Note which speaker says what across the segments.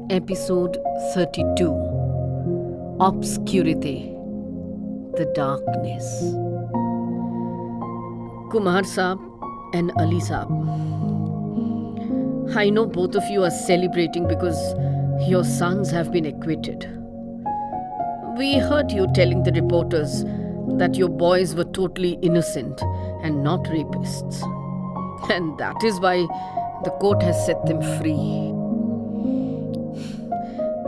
Speaker 1: Episode 32 Obscurite, the Darkness. Kumar Saab and Ali Saab, I know both of you are celebrating because your sons have been acquitted. We heard you telling the reporters that your boys were totally innocent and not rapists. And that is why the court has set them free.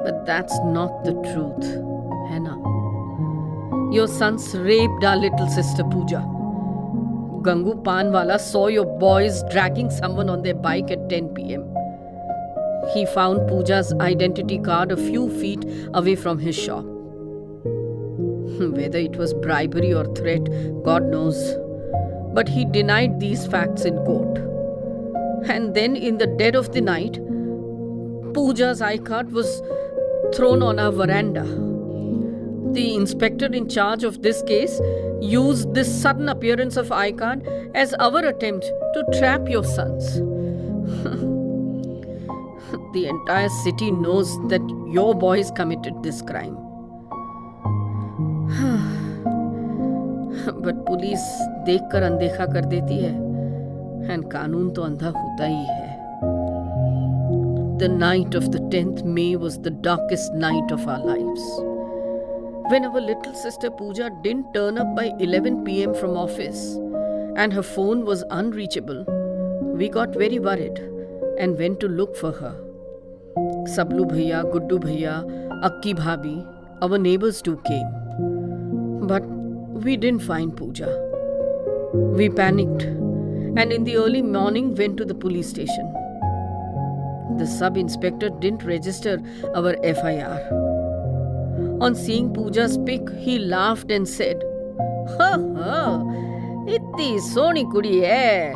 Speaker 1: But that's not the truth, hai na? Your sons raped our little sister Pooja. Gangu Panwala saw your boys dragging someone on their bike at 10 p.m. He found Pooja's identity card a few feet away from his shop. Whether it was bribery or threat, God knows. But he denied these facts in court. And then in the dead of the night, Pooja's iCard was thrown on our veranda. The inspector in charge of this case used this sudden appearance of iCard as our attempt to trap your sons. The entire city knows that your boys committed this crime. But police देखकर अनदेखा कर देती है, and कानून तो अंधा होता ही है. The night of the 10th May was the darkest night of our lives. When our little sister Pooja didn't turn up by 11 p.m. from office and her phone was unreachable, we got very worried and went to look for her. Sablu Bhaiya, Guddu Bhaiya, Akki Bhabhi, our neighbors too came. But we didn't find Pooja. We panicked and in the early morning went to the police station. The sub-inspector didn't register our FIR. On seeing Pooja's pic, he laughed and said, "Ha ha, इतनी सोनी कुड़ी है,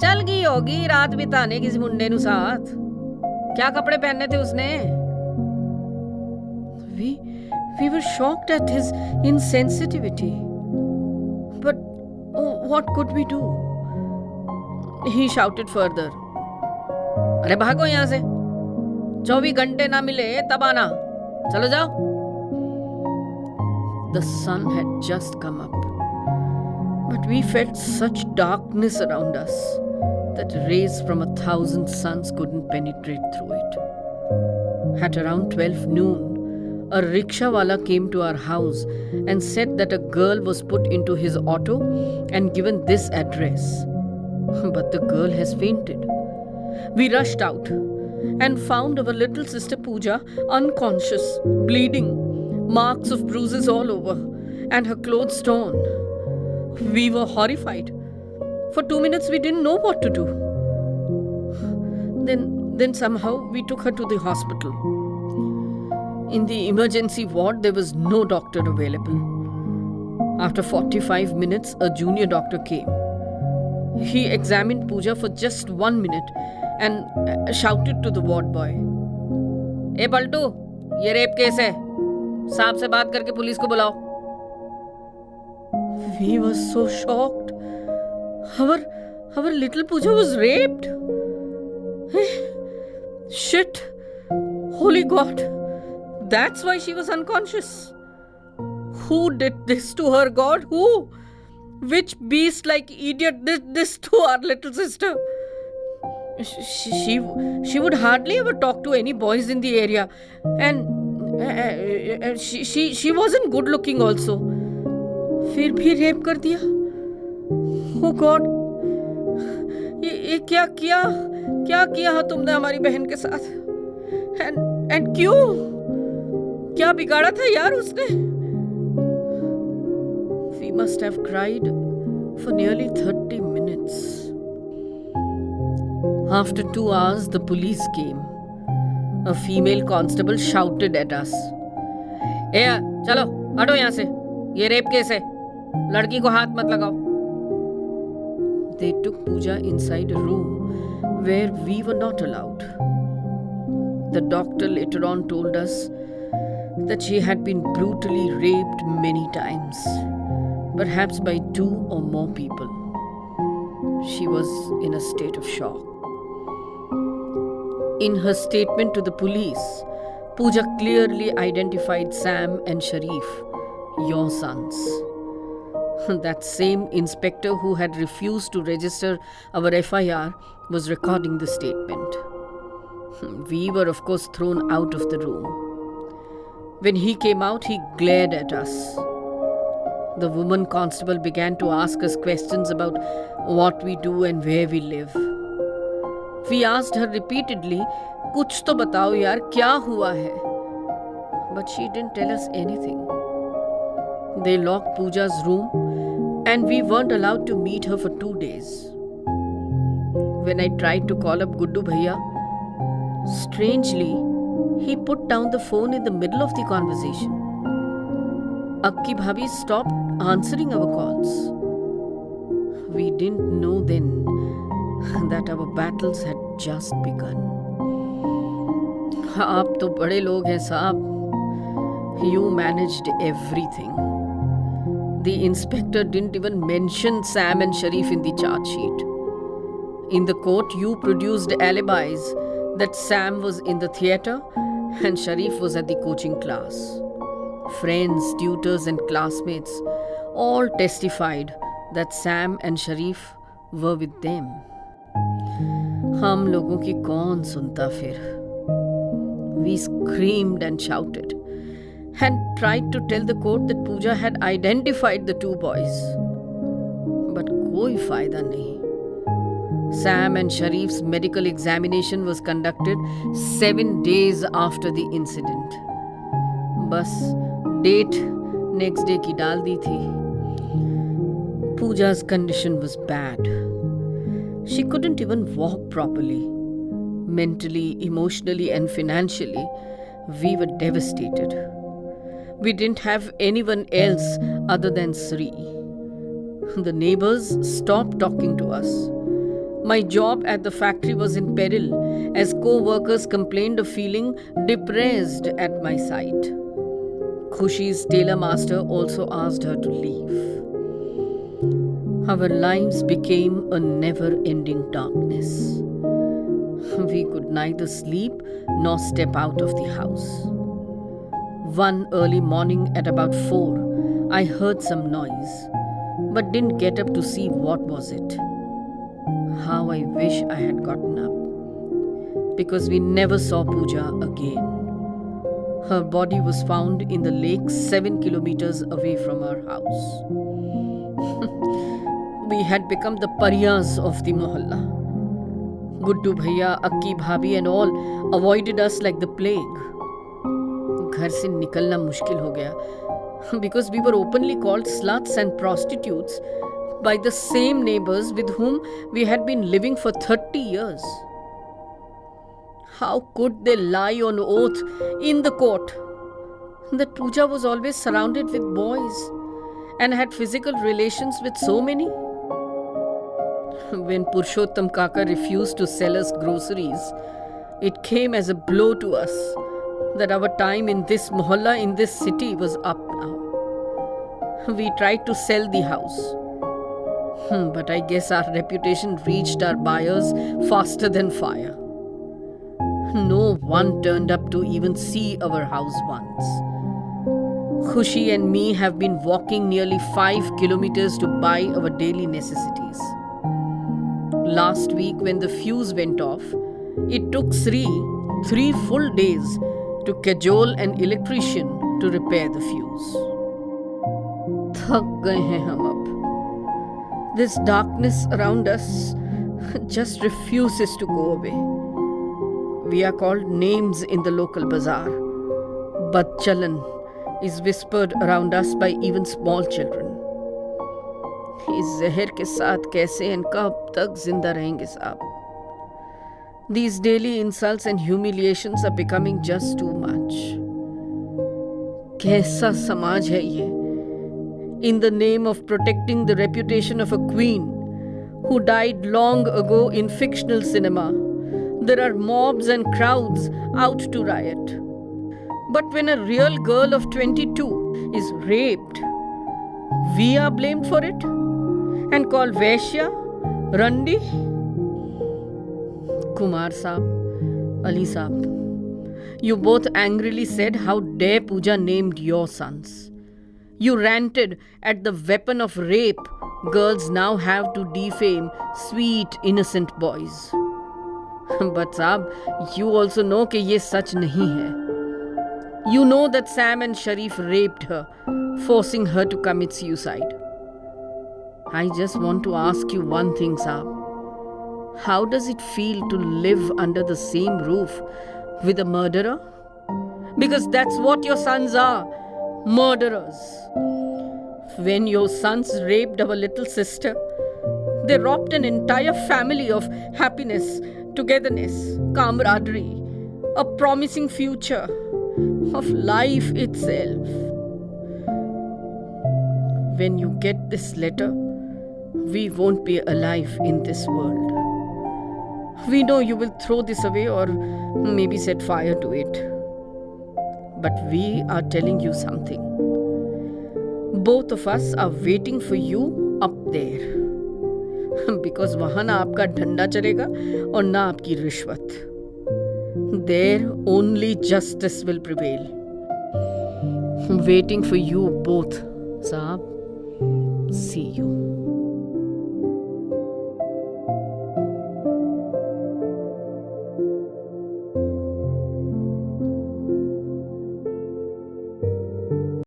Speaker 1: चल गई होगी रात बिताने किसी मुंडे नु साथ। क्या कपड़े पहने थे उसने?" We were shocked at his insensitivity. But what could we do? He shouted further, अरे भागो यहाँ से, 24 घंटे ना मिले तब आना, चलो जाओ. The sun had just come up, but we felt such darkness around us that rays from 1,000 suns couldn't penetrate through it. At around 12 noon, a rickshawala came to our house and said that a girl was put into his auto and given this address. But the girl has fainted. We rushed out and found our little sister Pooja unconscious, bleeding, marks of bruises all over, and her clothes torn. We were horrified. For 2 minutes we didn't know what to do. Then somehow we took her to the hospital. In the emergency ward, there was no doctor available. After 45 minutes, a junior doctor came. He examined Pooja for just 1 minute and shouted to the ward boy, "ए पलटू, ये rape case है. साहब से बात करके police को बुलाओ." We were so shocked. Our little Pooja was raped. Shit. Holy God. That's why she was unconscious. Who did this to her, God? Who? Which beast-like idiot did this to our little sister? She would hardly ever talk to any boys in the area, and she wasn't good looking also. फिर भी rape कर दिया. Oh God, ये क्या किया तुमने हमारी बहन के साथ? And क्यों? क्या बिगाड़ा था यार उसने? We must have cried for nearly 30 minutes. After 2 hours, the police came. A female constable shouted at us, "ए, चलो, हटो यहाँ से. ये रेप केस है. लड़की को हाथ मत लगाओ." They took Pooja inside a room where we were not allowed. The doctor later on told us that she had been brutally raped many times, perhaps by 2 or more people. She was in a state of shock. In her statement to the police, Pooja clearly identified Sam and Sharif, your sons. That same inspector who had refused to register our FIR was recording the statement. We were, of course, thrown out of the room. When he came out, he glared at us. The woman constable began to ask us questions about what we do and where we live. We asked her repeatedly, "Kuch to batao yaar, kya hua hai?" But she didn't tell us anything. They locked Pooja's room and we weren't allowed to meet her for 2 days. When I tried to call up Guddu Bhaiya, strangely, he put down the phone in the middle of the conversation. Akki Bhabhi stopped answering our calls. We didn't know then that our battles had just begun. आप तो बड़े लोग हैं साहब. You managed everything. The inspector didn't even mention Sam and Sharif in the charge sheet. In the court, you produced alibis that Sam was in the theatre and Sharif was at the coaching class. Friends, tutors and classmates all testified that Sam and Sharif were with them. हम लोगों की कौन सुनता फिर? We screamed and shouted and tried to tell the court that Pooja had identified the 2 boys. But कोई फायदा नहीं. Sam and Sharif's medical examination was conducted 7 days after the incident. बस डेट नेक्स्ट डे की डाल दी थी. Pooja's condition was bad. She couldn't even walk properly. Mentally, emotionally and financially, we were devastated. We didn't have anyone else other than Sri. The neighbors stopped talking to us. My job at the factory was in peril as co-workers complained of feeling depressed at my sight. Khushi's tailor master also asked her to leave. Our lives became a never-ending darkness. We could neither sleep nor step out of the house. One early morning at about 4, I heard some noise, but didn't get up to see what was it. How I wish I had gotten up, because we never saw Pooja again. Her body was found in the lake 7 kilometers away from our house. We had become the pariahs of the mohalla. Guddu Bhaiya, Akki Bhabhi and all avoided us like the plague. घर से निकलना मुश्किल हो गया because we were openly called sluts and prostitutes by the same neighbors with whom we had been living for 30 years. How could they lie on oath in the court that Pooja was always surrounded with boys and had physical relations with so many? When Purushottam Kaka refused to sell us groceries, it came as a blow to us that our time in this mohalla, in this city, was up now. We tried to sell the house. But I guess our reputation reached our buyers faster than fire. No one turned up to even see our house once. Khushi and me have been walking nearly 5 kilometers to buy our daily necessities. Last week, when the fuse went off, it took Sri 3 full days to cajole an electrician to repair the fuse. थक गए हैं हम अब. This darkness around us just refuses to go away. We are called names in the local bazaar. Badchalan is whispered around us by even small children. इस जहर के साथ कैसे and कब तक जिंदा रहेंगे साहब? These daily insults and humiliations are becoming just too much. कैसा समाज है ये? In the name of protecting the reputation of a queen who died long ago in fictional cinema, there are mobs and crowds out to riot. But when a real girl of 22 is raped, we are blamed for it and called Vaishya, Randi. Kumar Saab, Ali Saab, you both angrily said how dare Pooja named your sons. You ranted at the weapon of rape girls now have to defame sweet innocent boys. But साहब, you also know कि ये सच नहीं है. You know that Sam and Sharif raped her, forcing her to commit suicide. I just want to ask you one thing, साहब. How does it feel to live under the same roof with a murderer? Because that's what your sons are, murderers. When your sons raped our little sister, they robbed an entire family of happiness, togetherness, camaraderie, a promising future, of life itself. When you get this letter, we won't be alive in this world. We know you will throw this away or maybe set fire to it. But we are telling you something. Both of us are waiting for you up there. Because वहाँ ना आपका डंडा चलेगा और ना आपकी रिश्वत. There only justice will prevail. Waiting for you both, साहब. See you.